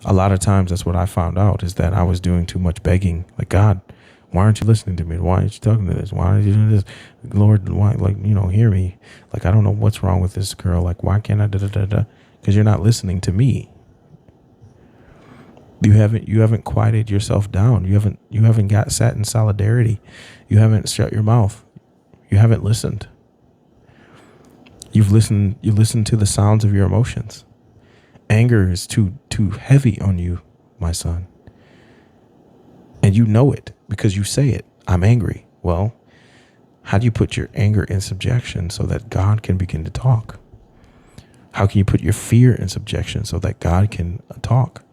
A lot of times that's what I found out, is that I was doing too much begging. Like, God, why aren't you listening to me? Why aren't you talking to this? Why aren't you doing this? Lord, why, like, hear me. Like, I don't know what's wrong with this girl. Like, why can't I da da da da? Because you're not listening to me. You haven't quieted yourself down. You haven't got sat in solidarity. You haven't shut your mouth. You haven't listened. You listen to the sounds of your emotions. Anger is too heavy on you, my son. And you know it because you say it. I'm angry. Well, how do you put your anger in subjection so that God can begin to talk? How can you put your fear in subjection so that God can talk?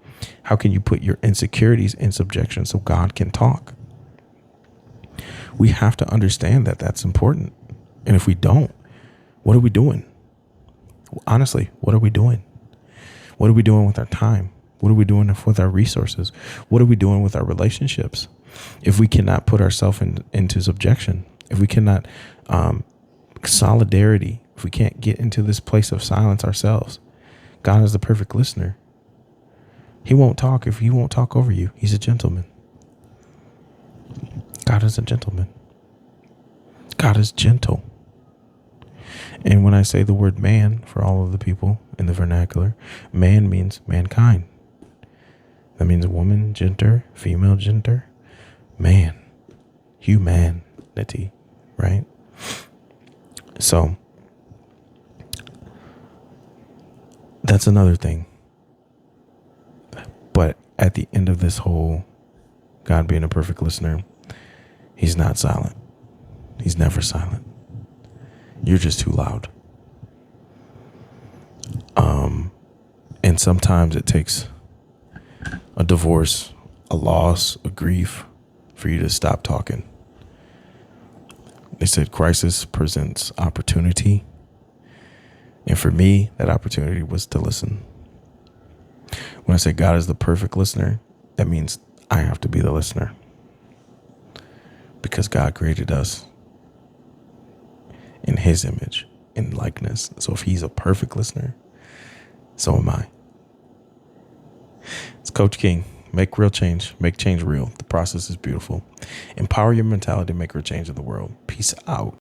How can you put your insecurities in subjection so God can talk? We have to understand that that's important. And if we don't, what are we doing? Honestly, what are we doing? What are we doing with our time? What are we doing with our resources? What are we doing with our relationships? If we cannot put ourselves into subjection, if we cannot solidarity, if we can't get into this place of silence ourselves, God is the perfect listener. He won't talk if he won't talk over you. He's a gentleman. God is a gentleman. God is gentle. And when I say the word man for all of the people in the vernacular, man means mankind. That means woman, gender, female gender, man, humanity, right? So that's another thing. But at the end of this whole God being a perfect listener, he's not silent. He's never silent. You're just too loud. And sometimes it takes a divorce, a loss, a grief for you to stop talking. They said crisis presents opportunity. And for me, that opportunity was to listen. When I say God is the perfect listener, that means I have to be the listener. Because God created us in his image, in likeness. So if he's a perfect listener, so am I. It's Coach King. Make real change. Make change real. The process is beautiful. Empower your mentality to make real change in the world. Peace out.